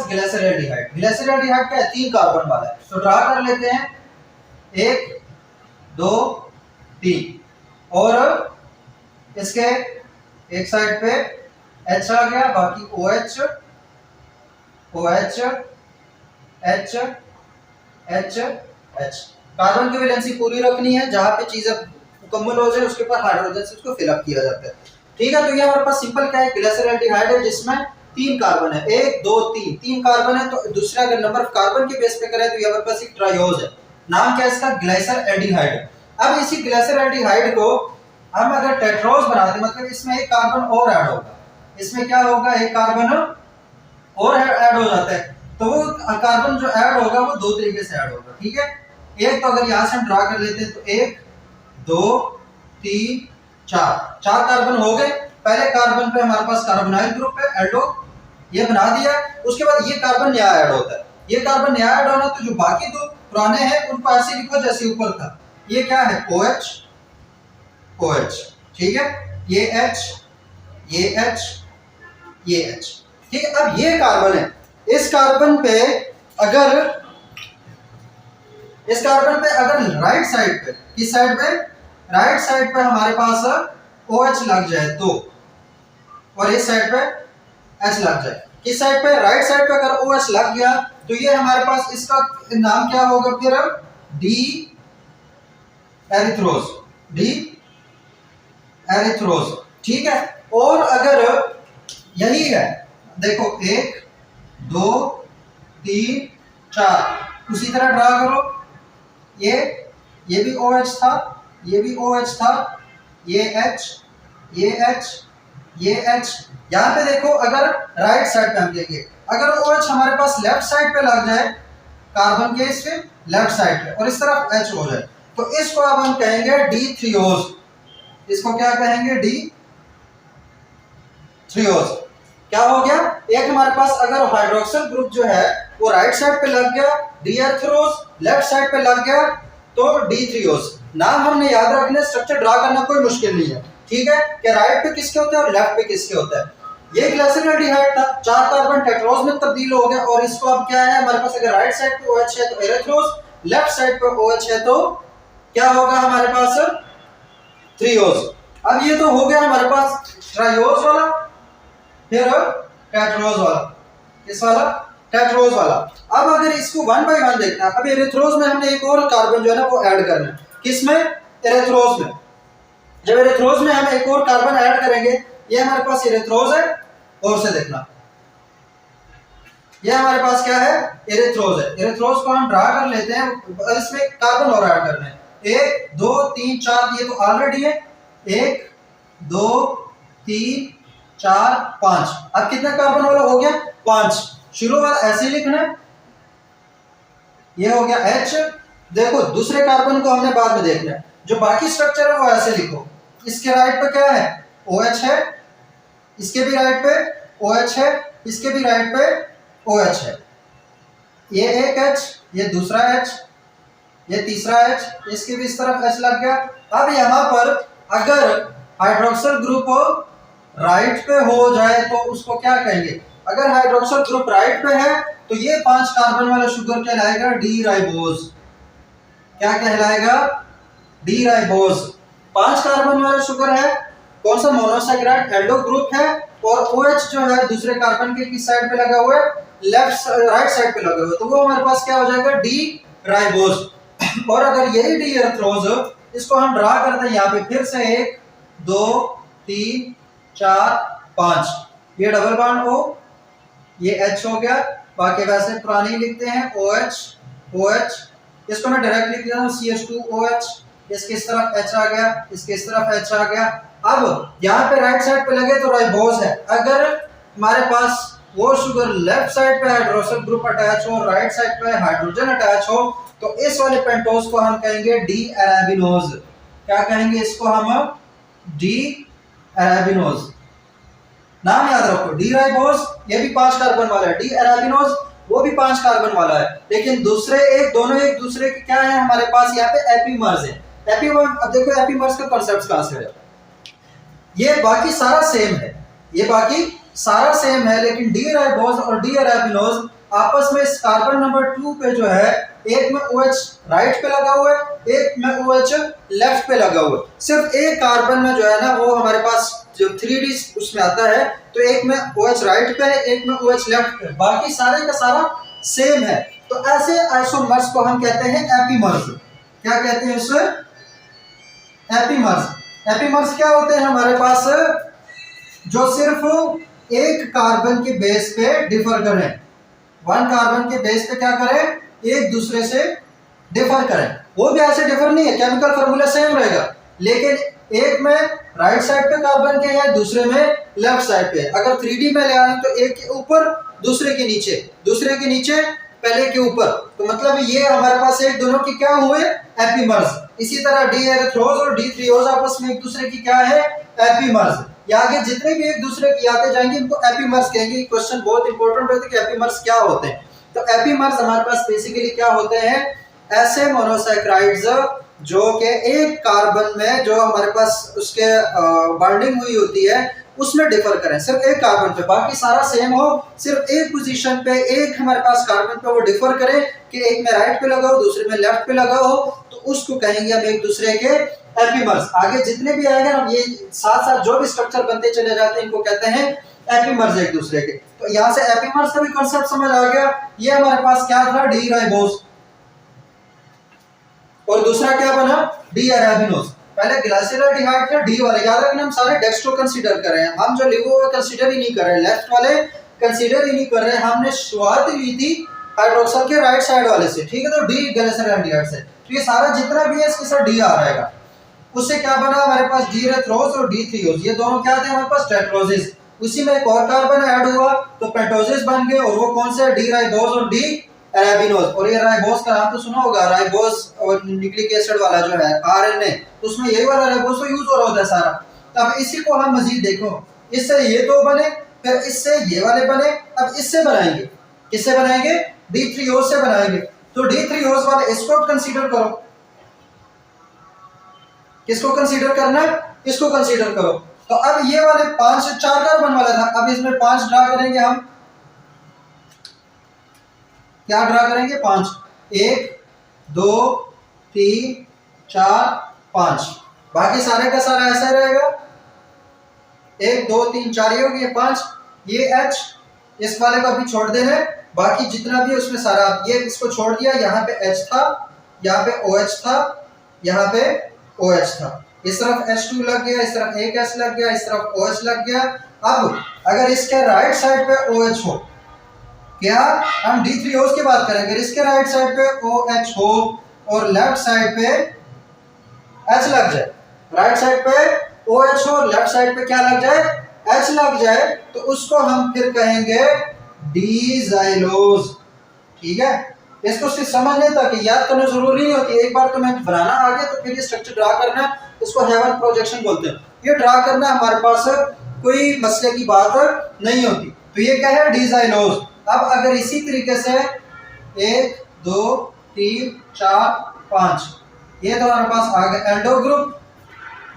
Glyceraldehyde. Glyceraldehyde क्या है? 3 carbon वाला है। तो ड्रा कर लेते हैं 1 2 3 और इसके एक साइड पे H आ गया, बाकी OH OH H H H। Carbon की वैलेंसी पूरी रखनी है, जहां पे चीजें मुकम्मल हो जाए उसके ऊपर हाइड्रोजन से उसको फिल अप किया जाता है। ठीक है, तो ये हमारे पास सिंपल क्या है? ग्लिसरॉल्डिहाइड है जिसमें 3 कार्बन है, 1 2 3 कार्बन है। तो दूसरा अगर नंबर ऑफ कार्बन के बेस पे करें तो ये हमारे पास एक ट्रायोज है। नाम क्या है इसका? ग्लिसरॉल्डिहाइड। अब इसी ग्लिसरॉल्डिहाइड को हम अगर टेट्रोज बनाते, मतलब इसमें एक कार्बन और ऐड होगा, इसमें क्या होगा? एक कार्बन और ऐड हो जाता है। तो वो कार्बन जो ऐड होगा वो 2 तरीके से ऐड होगा। ठीक है, एक तो अगर यहां से हम ड्रा कर लेते हैं तो 1 2 3 4 कार्बन हो गए। पहले कार्बन पे हमारे पास कार्बोनाइल ग्रुप है, एल्डो, ये बना दिया। उसके बाद ये कार्बन नया ऐड होता है। ये कार्बन नया ऐड होना, तो जो बाकी 2 पुराने हैं उनको ऐसे लिखो जैसे ऊपर था। ये क्या है? OH OH। ठीक है, ये H ये H ये H। ठीक है, अब ये कार्बन है, इस कार्बन पे अगर राइट साइड पे, किस साइड पे? राइट साइड पे हमारे पास OH लग जाए तो, और इस साइड पे H लग जाए। किस साइड पे? राइट साइड पे अगर OH लग गया तो ये हमारे पास, इसका नाम क्या होगा फिर? D erythrose, D erythrose. ठीक है, और अगर यही है, देखो 1 2 3 4, उसी तरह ड्रा करो। ये भी OH था, ये भी OH था, ये H ये H ये H। यहाँ पे देखो, अगर राइट साइड पे हम देखेंगे, अगर OH हमारे पास लेफ्ट साइड पे लग जाए, कार्बन के इसके लेफ्ट साइड पे, और इस तरफ H हो जाए, तो इसको अब हम कहेंगे D-थ्रियोज। इसको क्या कहेंगे? D-थ्रियोज। क्या हो गया? एक हमारे पास अगर हाइड्रोक्सिल ग्रुप जो है वो राइट साइड पे लग गया, D-एरिथ्रोज, लेफ्ट साइड पे लग गया तो D-थ्रियोज। नाम हमने याद रखना, स्ट्रक्चर ड्रा करना कोई मुश्किल नहीं है। ठीक है, कि राइट पे किसके होते हैं और लेफ्ट पे किसके होता है। ये ग्लिसरॉल्डिहाइड था, 4 कार्बन टेट्रोज में तब्दील हो गया, और इसको अब क्या है हमारे पास? अगर राइट साइड पे OH है तो एरिथ्रोज, लेफ्ट साइड पे OH है तो क्या होगा हमारे पास? थ्रियोज। अब ये तो हो गया हमारे पास ट्रायोज वाला, फिर टेट्रोज वाला। किस वाला? टेट्रोज वाला। अब अगर इसको 1 बाय 1 देखना है, अब एरिथ्रोज में हमने एक और कार्बन जो है ना वो ऐड करना है। किसमें? एरिथ्रोज में। जब एरिथ्रोज में हम एक और कार्बन ऐड करेंगे, ये हमारे पास एरिथ्रोज है, और से देखना, ये हमारे पास क्या है? एरिथ्रोज है। एरिथ्रोज को हम ड्रा कर लेते हैं, इसमें कार्बन और ऐड करना है। 1 2 3 4, ये तो ऑलरेडी है। 1 2 3 4 5। अब कितना कार्बन वाला हो गया? 5। शुरू वाला ऐसे लिखना है, ये हो गया H। देखो दूसरे कार्बन को हमने बाद में देखना है, जो बाकी स्ट्रक्चर है वो ऐसे लिखो। इसके राइट पे क्या है? OH है, इसके भी राइट पे OH है, इसके भी राइट पे OH है। ये एक H, ये दूसरा H, ये तीसरा H, इसके भी इस तरफ H लग गया। अब यहाँ पर अगर हाइड्रोक्सिल ग्रुप राइट पे हो जाए तो उसको क्या कहेंगे? अगर हाइड्रोक्सिल ग्रुप राइट पे है तो ये 5 कार्बन वाला शुगर कहलाएगा डी-राइबोज। क्या कहलाएगा? डी-राइबोज। 5 कार्बन वाला शुगर है, कौन सा? मोनोसैकेराइड, एल्डो ग्रुप है, और OH जो है दूसरे कार्बन के किस साइड पे लगा हुआ है? राइट साइड पे लगा हुआ है, तो वो हमारे पास क्या हो जाएगा? डी-राइबोज। और अगर यही डी-एरिथ्रोज, इसको हम ड्रा करते हैं यहाँ पे फिर से 1 2 3 4 5, ये डबल बॉन्ड O, ये H हो गया। बाकी वैसे पुरानी लिखते हैं OH OH, इसको मैं डायरेक्ट लिख देता हूँ CH2OH। इसके इस तरफ H आ गया, इसके इस तरफ H आ गया। अब यहाँ पे राइट साइड पे लगे तो राइबोज है। अगर हमारे पास वो शुगर लेफ्ट साइड पे हाइड्रोक्सिल ग्रुप अटैच हो, राइट साइड पे हाइड्रोजन अटैच हो, तो इस वाले पेंटोज को हम कहेंगे डी-अरेबिनोज। क्या कहेंगे इसको हम? डी-अरेबिनोज। नाम याद रखो, डी-राइबोज ये भी 5 कार्बन वाला है, डी-अरेबिनोज वो भी 5 कार्बन वाला है, लेकिन दोनों एक दूसरे के क्या है हमारे पास? यहाँ पे एपीमर्स है। अब देखो एपीमर्स का कॉन्सेप्ट कहां से है। ये बाकी सारा सेम है, ये बाकी सारा सेम है, लेकिन डी-राइबोज और डी-अरेबिनोज आपस में इस कार्बन नंबर 2 पे जो है एक में OH राइट पे लगा हुआ है, एक में OH लेफ्ट पे लगा हुआ है। सिर्फ एक कार्बन में जो है ना वो हमारे पास जो 3D उसमें आता है, तो एक में OH राइट पे है, एक में OH लेफ्ट पे, बाकी सारे का सारा सेम है। तो ऐसे आइसोमर्स को हम कहते हैं एपीमर्स। क्या कहते हैं उसे? एपीमर्स। एपीमर्स क्या होते हैं हमारे पास? जो सिर्फ एक कार्बन के बेस पे डिफर करें, वन कार्बन के बेस पे क्या करें? एक दूसरे से डिफर करें। वो भी ऐसे डिफर नहीं है, केमिकल फार्मूला सेम रहेगा, लेकिन एक में राइट साइड पे कार्बन के है, दूसरे में लेफ्ट साइड पे। अगर 3D में ले आए तो एक के ऊपर दूसरे के नीचे, दूसरे के नीचे पहले के ऊपर, तो मतलब ये हमारे पास एक दोनों की क्या हुए? एपीमर्स। इसी तरह डी एरिथ्रोज और डी थ्रियोज आपस में एक दूसरे की क्या है? एपीमर्स। या आगे जितने भी एक दूसरे की आते जाएंगे इनको एपीमर्स कहेंगे। क्वेश्चन बहुत इंपॉर्टेंट होता है कि एपीमर्स क्या होते हैं। तो एपीमर्स हमारे पास बेसिकली क्या होते हैं? ऐसे मोनोसैकेराइड्स जो कि एक कार्बन में जो हमारे पास उसके बॉन्डिंग हुई होती है उसमें डिफर करें, सिर्फ एक कार्बन पे, बाकी सारा सेम हो, सिर्फ एक पोजीशन पे एक हमारे पास कार्बन पे वो डिफर करे कि एक में राइट पे लगा हो, दूसरे में लेफ्ट पे लगा हो, तो उसको कहेंगे हम एक दूसरे के एपीमर्स। आगे जितने भी आएंगे हम ये साथ साथ जो भी स्ट्रक्चर बनते चले जाते हैं इनको कहते हैं एपीमर्स एक दूसरे के। तो यहाँ से एपीमर्स का भी कॉन्सेप्ट समझ आ गया। ये हमारे पास क्या था? डी राइबोस, और दूसरा क्या बना? D arabinose. पहले ग्लाइसिलडिहाइड थे डी वाले, याद रखना हम सारे डेक्स्ट्रो कंसीडर कर रहे हैं, हम जो लिवो कंसीडर ही नहीं कर रहे, लेफ्ट वाले कंसीडर ही नहीं कर रहे। हमने शुरुआत ली थी हाइड्रोक्सल के राइट साइड वाले से, ठीक है? तो डी ग्लाइसिलडिहाइड से, तो ये सारा जितना भी है इसके साथ डी आ रहेगा। उससे क्या बना हमारे पास? डी एरिथ्रोज और डी थ्रियोज, ये दोनों क्या थे हमारे पास? टेट्रोजिस। उसी में एक और कार्बन ऐड हुआ तो पेंटोजिस बन गए, और वो कौन से? डी राइबोस और डी अरेबिनोज। और ये राइबोस का नाम तो सुना होगा, राइबोस और न्यूक्लिक एसिड वाला जो है आरएनए, तो उसमें यही वाला राइबोस यूज हो रहा होता है सारा। तब इसी को हम मजीद देखो, इससे ये दो बने, फिर इससे ये वाले बने, अब इससे बनाएंगे, किससे बनाएंगे? डी थ्रियोज से बनाएंगे। तो डी थ्रियोज वाले इसको कंसीडर करो, किसको कंसीडर करना है? इसको कंसीडर करो। तो अब ये वाले 5 से 4 कार्बन वाला था, अब इसमें 5 ड्रा करेंगे हम। क्या ड्रा करेंगे? 5, 1 2 3 4 5, बाकी सारे का सारा ऐसा रहेगा, 1 2 3 4 ये हो गया 5। ये H इस वाले को अभी छोड़ देना है, बाकी जितना भी उसमें सारा, ये इसको छोड़ दिया, यहाँ पे H था, यहाँ पे OH था, यहाँ पे OH था, इस तरफ H2 लग गया, इस तरफ एक H लग गया, इस तरफ OH लग गया। अब अगर इसके राइट साइड पे OH हो, क्या हम D3OH की बात करें, अगर इसके राइट साइड पे OH हो और लेफ्ट साइड पे H लग जाए, राइट साइड पे OH हो और लेफ्ट साइड पे क्या लग जाए? H लग जाए, तो उसको हम फिर कहेंगे डीजाइलोज। ठीक है? इसको सिर्फ समझने तक याद करना जरूरी नहीं होती, एक बार तुम्हें बनाना आ गया तो फिर ये स्ट्रक्चर ड्रा करना है, इसको हेवन प्रोजेक्शन बोलते हैं। ये ड्रा करना हमारे पास कोई मसले की बात नहीं होती। तो ये क्या है? डीजाइलोज। अब अगर इसी तरीके से 1 2 3 4 5, ये तो हमारे पास आ गया एंडो ग्रुप,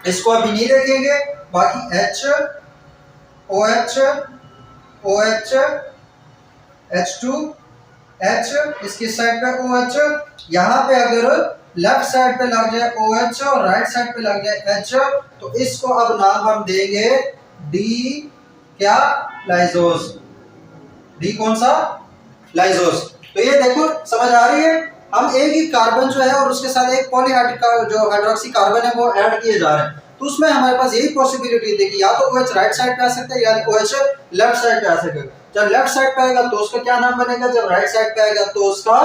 इसको अभी नहीं देखेंगे। बाकी H OH OH H2 H, इसकी साइड पे OH, यहाँ पे अगर लेफ्ट साइड पे लग जाए OH और राइट साइड पे लग जाए H, तो इसको अब नाम हम देंगे डी क्या? लाइजोस। डी कौन सा? लाइजोस। तो ये देखो समझ आ रही है, हम एक ही कार्बन जो है और उसके साथ एक पॉलीहाइड्रिक का जो हाइड्रोक्सी कार्बन है वो ऐड किए जा रहे हैं, तो उसमें हमारे पास यही पॉसिबिलिटी थी कि या तो OH राइट साइड पे आ सकता है या OH लेफ्ट साइड पे आ सकता है। जब लेफ्ट साइड पे आएगा तो उसका क्या नाम बनेगा, जब राइट साइड पे आएगा तो उसका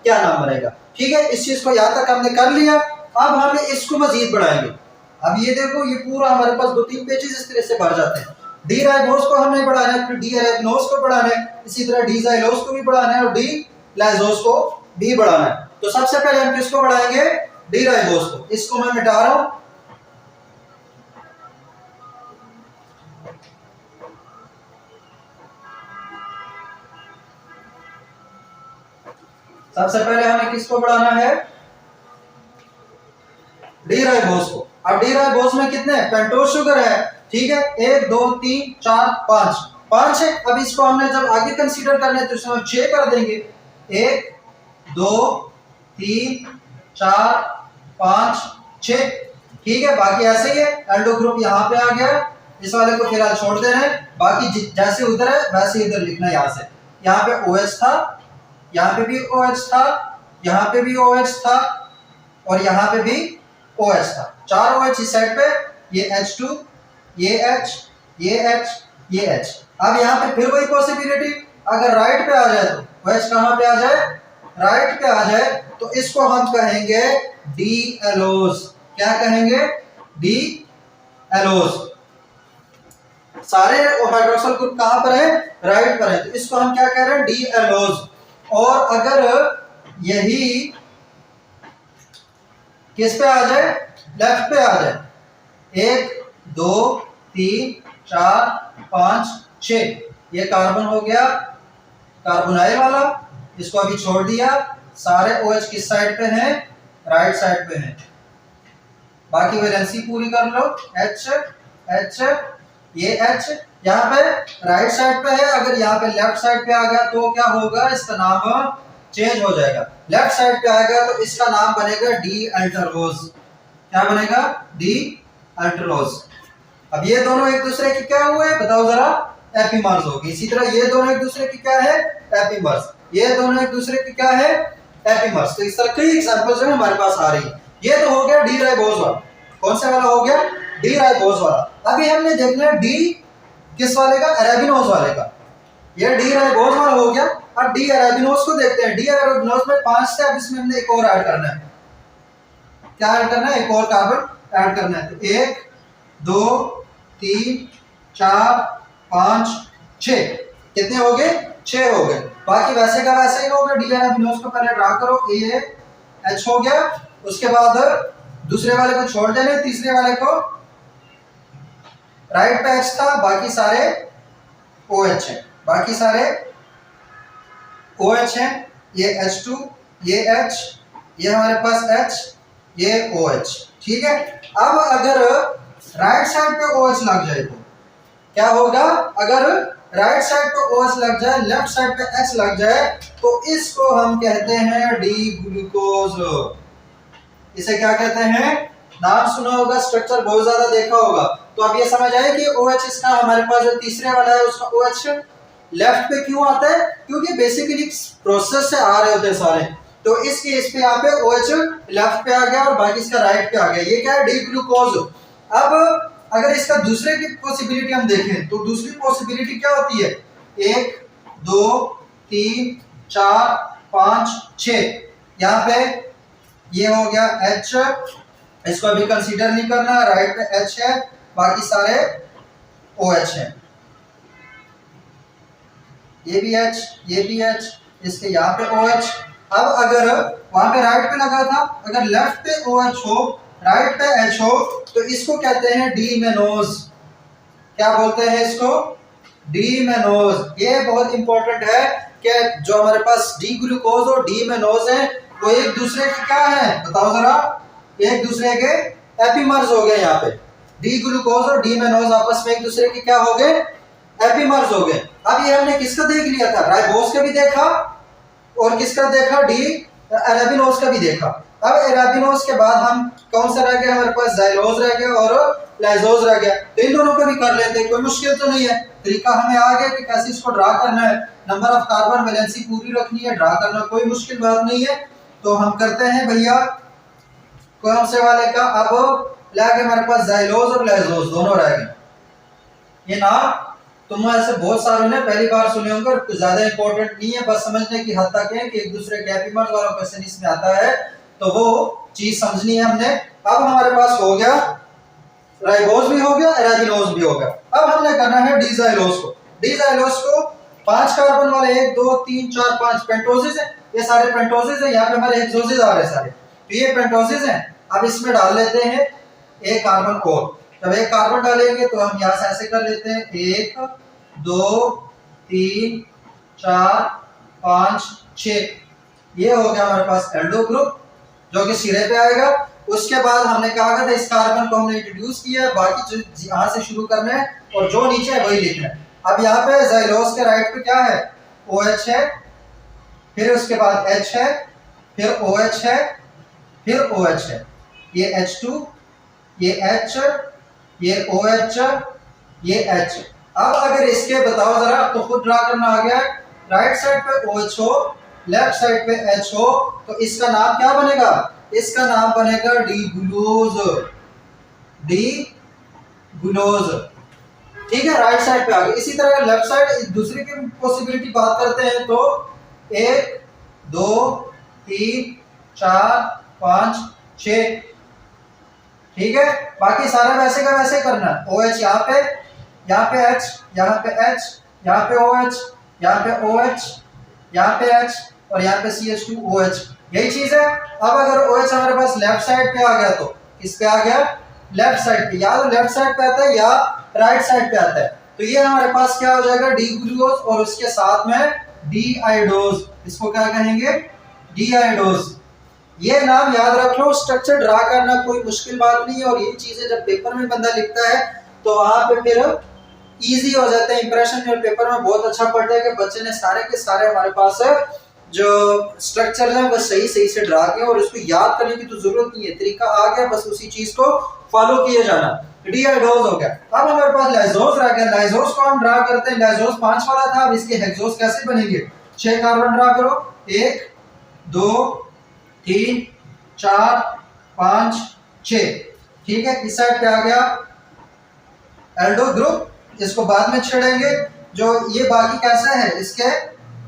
क्या नाम बनेगा। ठीक है? इस चीज को यहाँ तक हमने कर लिया। अब हम इसको मजीद बढ़ाएंगे। अब ये देखो, ये पूरा हमारे पास 2-3 पेजेस इस तरह से भर जाते हैं। डी राइबोस को हमने बढ़ाना है, फिर डी अरेबिनोज को बढ़ाना है, इसी तरह डी जाइलोज को भी बढ़ाना है और डी लाइजोस को भी बढ़ाना है। तो सबसे पहले हम किसको बढ़ाएंगे? डी राइबोस को। इसको मैं मिटा रहा हूं। सबसे पहले हमें किसको बढ़ाना है? डी राइबोस को। अब डी राइबोस में कितने? पेंटोज शुगर है, ठीक है? 1 2 3 4 5, 5 है। अब इसको हमने जब आगे कंसीडर करने तो इसमें हम 6 कर देंगे। 1 2 3 4 5 6, ठीक है। बाकी ऐसे ही है, एल्डो ग्रुप यहाँ पे आ गया, इस वाले को फिलहाल छोड़ दे रहे हैं। बाकी जैसे उधर है वैसे इधर लिखना है। यहाँ से यहाँ पे OH था, यहाँ पे भी OH था, यहाँ पे भी OH था और यहाँ पे भी OH था। 4 OH इस साइड पे, ये H2, ये H, ये H, ये H। अब यहाँ पे फिर वही पॉसिबिलिटी, अगर राइट पे आ जाए तो OH कहाँ पे आ जाए, राइट पे आ जाए तो इसको हम कहेंगे डी एलोज। क्या कहेंगे, डी एलोज। सारे हाइड्रोक्सिल ग्रुप कहां पर है, राइट पर है, तो इसको हम क्या कह रहे हैं, डी एलोज। और अगर यही किस पे आ जाए, लेफ्ट पे आ जाए, 1 2 3 4 5 6, ये कार्बन हो गया, कार्बोनाइल वाला, इसको अभी छोड़ दिया। सारे OH किस साइड पे हैं, राइट साइड पे हैं। बाकी वैलेंसी पूरी कर लो, H H, ये H यहाँ पे राइट साइड पे है। अगर यहाँ पे लेफ्ट साइड पे आ गया तो क्या होगा, इसका नाम चेंज हो जाएगा। लेफ्ट साइड पे आएगा तो इसका नाम बनेगा डी अल्टरोज। क्या बनेगा, डी अल्टरोज। अब ये दोनों एक दूसरे के क्या हुए बताओ जरा, एपिमर्स हो गए। इसी तरह ये दोनों एक दूसरे की क्या है, एपिमर्स। ये दोनों एक दूसरे की क्या है, एपिमर्स। तो इस तरह कई एग्जांपल्स हैं हमारे पास आ रही है। ये तो हो गया डी राइबोज वाला। कौन सा वाला हो गया, डी राइबोज वाला। अभी हमने देखना है डी किस वाले का, अरेबिनोज वाले का। ये डी राइबोज वाला हो गया। अब डी अरेबिनोज को देखते हैं। डी अरेबिनोज में 5 से, अब इसमें हमने एक और ऐड करना है। क्या ऐड करना है, एक और कार्बन ऐड करना है। तो 1 2 3 4 5 6, कितने हो गए, 6 हो गए। बाकी वैसे का वैसे ही होगा। डी अरेबिनोज को पहले ड्रा करो, ये H हो गया। उसके बाद दूसरे वाले को छोड़ देने, तीसरे वाले को राइट पे H था, बाकी सारे OH हैं, बाकी सारे OH हैं। ये H2, ये H, ये हमारे पास H, ये OH, ठीक है। अब अगर राइट साइड पे OH लग जाए तो क्या होगा, अगर राइट साइड पे OH लग जाए, लेफ्ट साइड पे H लग जाए, तो इसको हम कहते हैं डी ग्लूकोज। इसे क्या कहते हैं, नाम सुना होगा, स्ट्रक्चर बहुत ज्यादा देखा होगा। तो अब ये समझ आए कि OH इसका हमारे पास जो तीसरे वाला है उसका OH लेफ्ट पे क्यों आता है, क्योंकि बेसिकली प्रोसेस से आ रहे होते हैं सारे। तो इस केस पे यहाँ पे OH लेफ्ट पे आ गया और बाकी इसका राइट पे आ गया। ये क्या है, डी ग्लूकोज। अब अगर इसका दूसरे की पॉसिबिलिटी हम देखें तो दूसरी पॉसिबिलिटी क्या होती है, 1 2 3 4 5 6, यहाँ पे ये हो गया H, इसको अभी कंसीडर नहीं करना, राइट पे H है, बाकी सारे OH हैं। ये भी H, ये भी H, इसके यहाँ पे OH। अब अगर वहां पे राइट पे लगा था, अगर लेफ्ट पे OH हो, राइट पे H हो, तो इसको कहते हैं डीमेनोज। क्या बोलते हैं इसको, डीमेनोज। ये बहुत इंपॉर्टेंट है कि जो हमारे पास डी ग्लूकोज और डीमेनोज है वो एक दूसरे के क्या है बताओ जरा, एक दूसरे के एपिमर्स हो गए। यहाँ पे डी ग्लूकोज और डीमेनोज आपस में एक दूसरे के क्या हो गए, एपिमर्स हो गए। अब ये हमने किसका देख लिया था, राइबोज का भी देखा और किसका देखा, डी अरेबिनोज का भी देखा। अब अरेबिनोज के बाद हम कौन सा रह गया, हमारे पास जाइलोज रह गया और लाइजोज रह गया। तो इन दोनों को भी कर लेते हैं, कोई मुश्किल तो नहीं है। तरीका हमें आ गया कि कैसे इसको ड्रा करना है। नंबर ऑफ कार्बन वैलेंसी पूरी रखनी है, ड्रा करना कोई मुश्किल बात नहीं है। तो हम करते हैं भैया कौन से वाले का, अब लाके हमारे पास जाइलोज और लाइजोज दोनों रह गए। ये नाम तुम ऐसे बहुत सारों ने पहली बार सुने होंगे और कुछ ज्यादा इंपॉर्टेंट नहीं है, बस समझने की हद तक है कि एक दूसरे के एपिमर्स वाला क्वेश्चन इसमें आता है तो वो चीज समझनी है हमने। अब हमारे पास हो गया राइबोज भी हो गया, अरेबिनोज भी हो गया। अब हमने करना है डीजाइलोज को। डीजाइलोज को 5 कार्बन वाले 1 2 3 4 5 पेंटोजेस है, ये सारे पेंटोजेस है। यहाँ पे हमारे हेक्सोजेस आ रहे हैं सारे, तो ये पेंटोजेस हैं। अब इसमें डाल लेते हैं एक कार्बन और। जब एक कार्बन डालेंगे तो हम यहाँ से ऐसे कर लेते हैं 1 2 3 4 5 6, ये हो गया हमारे पास एल्डो ग्रुप जो कि सिरे पे आएगा। उसके बाद हमने कहा था इस कार्बन को हमने इंट्रोड्यूस किया, बाकी जो यहाँ से शुरू करना है और जो नीचे है वही लिखना है। अब यहाँ पे ज़ाइलोज के राइट पे क्या है, OH है, फिर उसके बाद H है, फिर OH है, फिर OH है, ये H2, ये H, ये OH, ये H। अब अगर इसके बताओ जरा, तो खुद ड्रा करना आ गया, राइट साइड पे OH हो, लेफ्ट साइड पे H हो, तो इसका नाम क्या बनेगा, इसका नाम बनेगा डी ग्लूकोज, डी ग्लूकोज। ठीक है, राइट साइड पे आ गया। इसी तरह लेफ्ट साइड दूसरी की पॉसिबिलिटी बात करते हैं तो 1 2 3 4 5 6, ठीक है। बाकी सारा वैसे का वैसे करना है। OH यहाँ पे H, यहाँ पे H, यहाँ पे OH, यहाँ पे OH, यहाँ पे H और यहाँ पे CH2OH, यही चीज है। अब अगर OH हमारे पास लेफ्ट साइड पे आ गया तो किस पे आ गया, लेफ्ट साइड पे, या तो लेफ्ट साइड पे आता है या राइट साइड पे आता है। तो ये हमारे पास क्या हो जाएगा, डी ग्लूकोज और उसके साथ में डी आयोडोज, इसको क्या कहेंगे, डी आयोडोज। ये नाम याद रख लो, स्ट्रक्चर ड्रा करना कोई मुश्किल बात नहीं है, और ये चीजें जब पेपर में बंदा लिखता है तो वहां पे फिर इजी हो जाता है, इंप्रेशन जो पेपर में बहुत अच्छा पड़ता है कि बच्चे ने सारे के सारे हमारे पास जो स्ट्रक्चर है वो सही सही से ड्रा किया, और इसको याद करने की तो जरूरत नहीं है, तरीका आ गया, बस उसी चीज को फॉलो किए जाना। डी आयोडोज हो गया। अब हमारे पास लाइसोज रह गया। लाइसोज को हम ड्रा करते हैं, लाइसोज 5 वाला था, अब इसके हेक्सोज कैसे बनेंगे, 6 कार्बन ड्रा करो, 1 2 3 4 5 6, ठीक है। इस साइड पे आ गया एल्डो ग्रुप, इसको बाद में छेड़ेंगे। जो ये बाकी कैसा है, इसके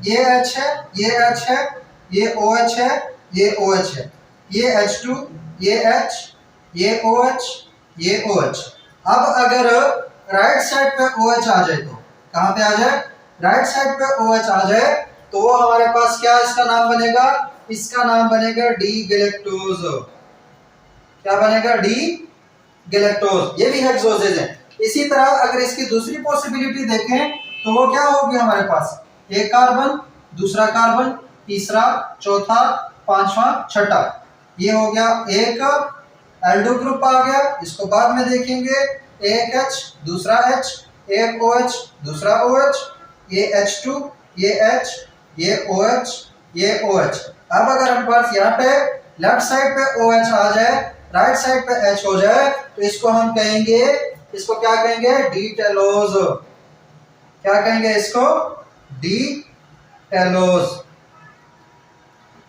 ये H है, ये H है, ये OH है, ये OH है, ये H2, ये H, ये OH, ये OH। अब अगर राइट साइड पे OH आ जाए तो कहां पे आ जाए, राइट साइड पे OH आ जाए तो वो हमारे पास क्या इसका नाम बनेगा, इसका नाम बनेगा डी गैलेक्टोज। क्या बनेगा, डी गैलेक्टोज। ये भी हेक्सोजेज है। इसी तरह अगर इसकी दूसरी पॉसिबिलिटी देखें तो वो क्या होगी हमारे पास, एक कार्बन, दूसरा कार्बन, तीसरा, चौथा, पांचवा, छठा, ये हो गया एक एल्डो ग्रुप आ गया। इसको बाद में देखेंगे, एक H, दूसरा H, एक OH, दूसरा OH, ये H2, ये H, ये OH, ये OH। अब अगर हम पास यहाँ पे लेफ्ट साइड पे OH आ जाए, राइट साइड पे H हो जाए, तो इसको हम कहेंगे, इसको क्या कहेंगे, डी टेलोज। क्या कहेंगे इसको, डी टेलोज।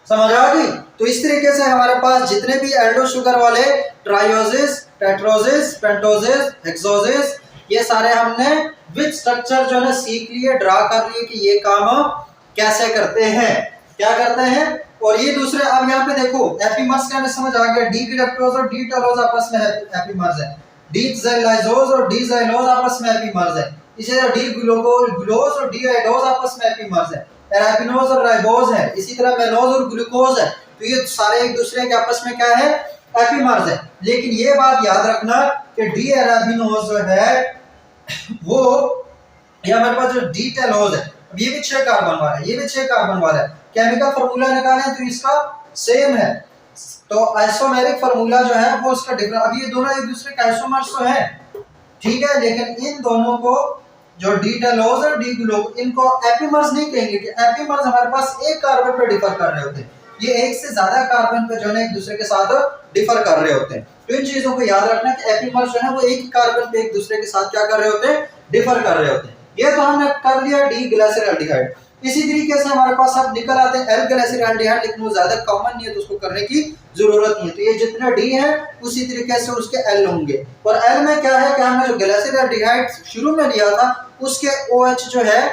समझ आ गई। तो इस तरीके से हमारे पास जितने भी एल्डो शुगर वाले ट्रायोजेस, टेट्रोजेस, पेंटोजेस, हेक्सोजेस, ये सारे हमने विद स्ट्रक्चर जो है सीख लिए, ड्रा कर लिए कि ये काम कैसे करते हैं, क्या करते हैं। और ये दूसरे, अब यहाँ पे देखो एपीमर्स का हमें समझ आ गया, डी गैलेक्टोज और डी टेलोज आपस में एपीमर्स है, डी लाइसोज और डी ज़ाइलोज आपस में एपीमर्स है, इसी तरह डी ग्लूकोज और डी आयोडोज आपस में एपीमर्स है, एरापिनोज और राइबोज है, इसी तरह मेनोज और ग्लूकोज है। तो ये सारे एक दूसरे के आपस में क्या है, एपीमर्स है। लेकिन ये बात याद रखना कि डी एरापिनोज जो है वो, ये हमारे पास जो डी टेलोज है, अब ये भी 6 कार्बन वाला है, ये भी 6 कार्बन वाला है। केमिकल फार्मूला निकालें तो इसका सेम है, तो आइसोमेरिक फार्मूला जो है वो उसका डिफरेंट। अब ये दोनों एक दूसरे के आइसोमर्स तो हैं, ठीक है, लेकिन इन दोनों को जो डी टेलोज और डी ग्लूकोज, इनको एपीमर्स नहीं कहेंगे कि एपीमर्स हमारे पास एक कार्बन पे डिफर कर रहे होते हैं, ये एक से ज्यादा कार्बन पे जो है एक दूसरे के साथ डिफर कर रहे होते हैं। तो इन चीजों को याद रखना कि एपीमर्स जो है वो एक ही कार्बन पे एक दूसरे के साथ क्या कर रहे होते हैं, डिफर कर रहे होते हैं। ये तो हमने कर लिया डी ग्लाइसरॉल्डिहाइड। इसी तरीके से हमारे पास अब निकल आते हैं एल ग्लाइसरॉल्डिहाइड, लेकिन वो ज्यादा कॉमन नहीं है तो उसको करने की जरूरत नहीं है। तो ये जितने डी है उसी तरीके से उसके एल होंगे। और एल में क्या है कि हमने जो ग्लाइसरॉल्डिहाइड शुरू में लिया था उसके OH जो है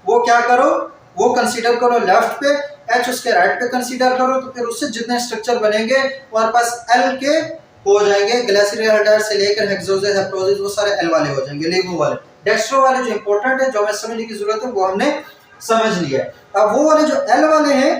वो क्या करो, वो कंसीडर करो लेफ्ट पे, H उसके राइट पे कंसीडर करो, तो फिर उससे जितने स्ट्रक्चर बनेंगे हमारे पास L के हो जाएंगे। ग्लाइसरॉल्डिहाइड से लेकर हेक्सोजेस, हेप्टोजेस वो सारे L वाले हो जाएंगे, लेगो वाले। डेक्स्ट्रो वाले जो इंपॉर्टेंट है, जो हमें समझने की जरूरत है, वो हमने समझ लिया। अब वो वाले जो L वाले हैं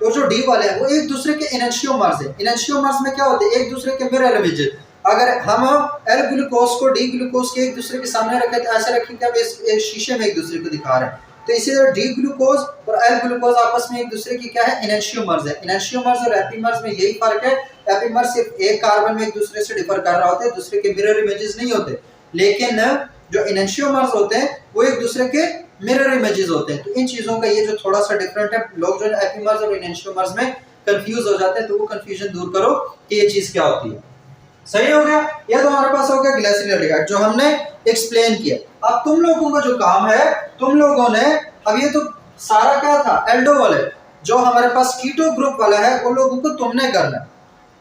और जो D वाले हैं वो एक दूसरे के एनेंशियोमर्स है। एनेंशियोमर्स में क्या होते हैं, एक दूसरे के मिरर इमेज। अगर हम एल ग्लूकोज को डी ग्लूकोज के एक दूसरे के सामने रखें तो ऐसे रखें कि हम इस शीशे में एक दूसरे को दिखा रहे हैं, तो इसी तरह डी ग्लूकोज और एल ग्लूकोज आपस में एक दूसरे की क्या है, एनेंशियोमर्स है। एनेंशियोमर्स और एपीमर्स में यही फर्क है, एपीमर्स सिर्फ एक कार्बन में एक दूसरे से डिफर कर रहा होता है, दूसरे के मिरर इमेजेस नहीं होते। लेकिन जो इनेंशियोमर्स होते हैं वो एक दूसरे के मिरर इमेजेस होते हैं। तो इन चीजों का ये जो थोड़ा सा डिफरेंट है, लोग जो है एपीमर्स और इनेंशियोमर्स में कंफ्यूज हो जाते हैं, तो वो कंफ्यूजन दूर करो कि ये चीज क्या होती है। सही हो गया। ये तो हमारे पास हो गया ग्लाइसरीन एल्डिहाइड जो हमने एक्सप्लेन किया। अब तुम लोगों का जो काम है, तुम लोगों ने अब ये तो सारा क्या था एल्डो वाले, जो हमारे पास कीटो ग्रुप वाला है वो लोगों को तुमने करना है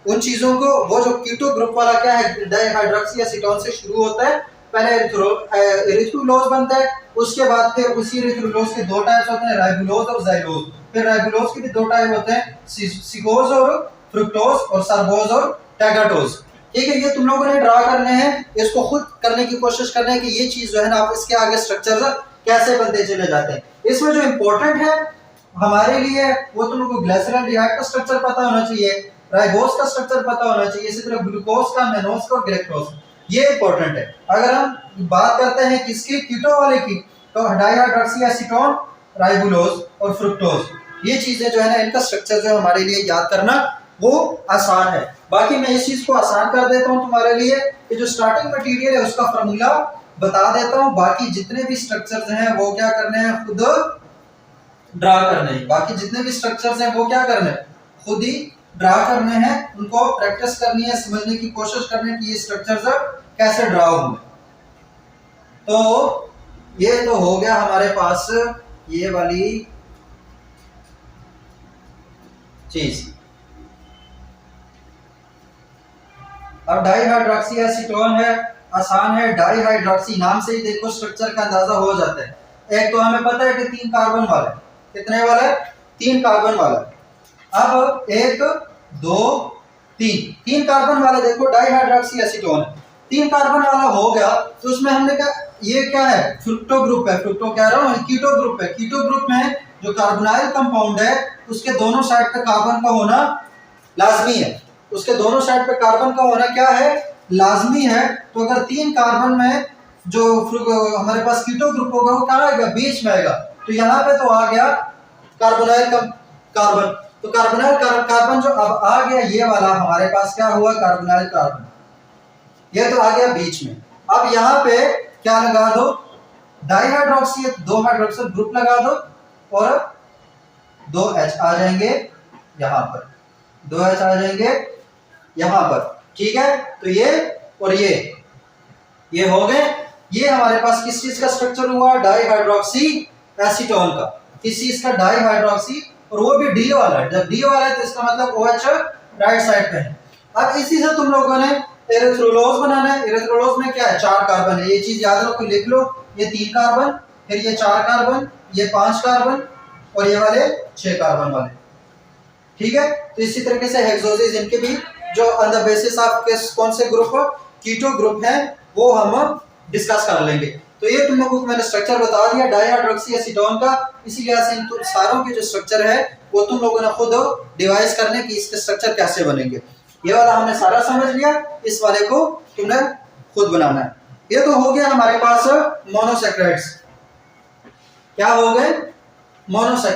उन चीजों को। वो जो कीटो ग्रुप वाला क्या है, डाइहाइड्रोक्सी एसीटोन से शुरू होता है। पहले एरिथ्रोलोज बनता है, उसके बाद फिर उसी एरिथ्रोलोज के दो टाइप्स होते हैं, राइबोलोज और जाइलोज। फिर राइबोलोज के भी दो टाइप होते हैं, सिगोज और फ्रुक्टोज, और सर्बोज और टैगाटोज। ठीक है, ये तुम लोगों ने ड्रा करने हैं, इसको खुद करने की कोशिश करना है कि ये चीज जो है ना, आप इसके आगे स्ट्रक्चर कैसे बनते चले जाते हैं। इसमें जो इंपॉर्टेंट है हमारे लिए वो तुम लोगों को ग्लाइसरीन एल्डिहाइड का स्ट्रक्चर पता होना चाहिए, राइबोज का स्ट्रक्चर पता होना चाहिए, इसी तरह ग्लूकोज का, मेनोज का और गैलेक्टोज, ये इंपॉर्टेंट है। अगर हम बात करते हैं किसकी, कीटो वाले की, तो डाइहाइड्रोक्सी एसीटोन, राइबोलोज और फ्रुक्टोज, ये चीजें जो है ना, इनका स्ट्रक्चर जो हमारे लिए याद करना वो आसान है। बाकी मैं इस चीज को आसान कर देता हूँ तुम्हारे लिए कि जो स्टार्टिंग मटेरियल है उसका फॉर्मूला बता देता हूँ, बाकी जितने भी स्ट्रक्चर्स हैं वो क्या करने हैं, खुद ड्रा करने हैं। बाकी जितने भी स्ट्रक्चर्स हैं वो क्या करने हैं, खुद ही ड्रा करने हैं, उनको प्रैक्टिस करनी है, समझने की कोशिश करनी है कि ये स्ट्रक्चर्स कैसे ड्रा होंगे। तो ये तो हो गया हमारे पास ये वाली चीज। अब डाइहाइड्रोक्सी एसीटोन है, आसान है। डाइहाइड्रोक्सी नाम से ही देखो स्ट्रक्चर का अंदाजा हो जाता है। एक तो हमें पता है कि 3 कार्बन वाला है, कितने वाला है, 3 कार्बन वाला। अब 1 2 3 कार्बन वाला देखो डाइहाइड्रोक्सी एसीटोन है। 3 कार्बन वाला हो गया तो उसमें हमने कहा ये क्या है, फ्रुक्टो ग्रुप है, फ्रुक्टो कह रहा हूँ, कीटो ग्रुप है। कीटो ग्रुप में जो कार्बोनाइल कंपाउंड है उसके दोनों साइड पे कार्बन का होना लाजमी है, उसके दोनों साइड पे कार्बन का होना क्या है, लाजमी है। तो अगर 3 कार्बन में जो हमारे पास कीटो ग्रुप होगा वो क्या आएगा, बीच में आएगा। तो यहाँ पे तो आ गया कार्बोनाइल कार्बन, तो कार्बोनाइल कार्बन जो अब आ गया ये वाला हमारे पास क्या हुआ, कार्बोनाइल कार्बन, ये तो आ गया बीच में। अब यहाँ पे क्या लगा दो, डाइहाइड्रोक्सी 2 हाइड्रोक्सिल ग्रुप लगा दो और 2 H आ जाएंगे यहाँ पर, 2 H आ जाएंगे यहाँ पर। ठीक है, तो ये और ये हो गए। ये हमारे पास किस चीज का स्ट्रक्चर हुआ, डाइहाइड्रोक्सी एसीटोन का। किस चीज का, डाइहाइड्रोक्सी, और वो भी डी वाला है। जब डी वाला है तो इसका मतलब OH राइट साइड पे है। अब इसी से तुम लोगों ने एरिथ्रोलोज बनाना है। एरिथ्रोलोज में क्या है, 4 कार्बन है, ये चीज याद रखो, लिख लो। ये 3 कार्बन, फिर ये 4 कार्बन, ये 5 कार्बन और ये वाले 6 कार्बन वाले। ठीक है, तो इसी तरीके से हेक्सोजेज, इनके भी जो ऑन द बेसिस ऑफ कौन से ग्रुप, कीटो ग्रुप है, वो हम डिस्कस कर लेंगे। तो ये तुम लोगों को मैंने स्ट्रक्चर बता दिया डाइहाइड्रोक्सी एसीटोन का। इसीलिए इन सारों के जो स्ट्रक्चर है वो तुम लोगों ने खुद डिवाइस करने की इसके स्ट्रक्चर कैसे बनेंगे। ये वाला हमने सारा समझ लिया, इस वाले को तुमने खुद बनाना है। ये तो हो गया हमारे पास मोनोसैकेराइड्स। क्या हो गए, मोनोसैकेराइड्स।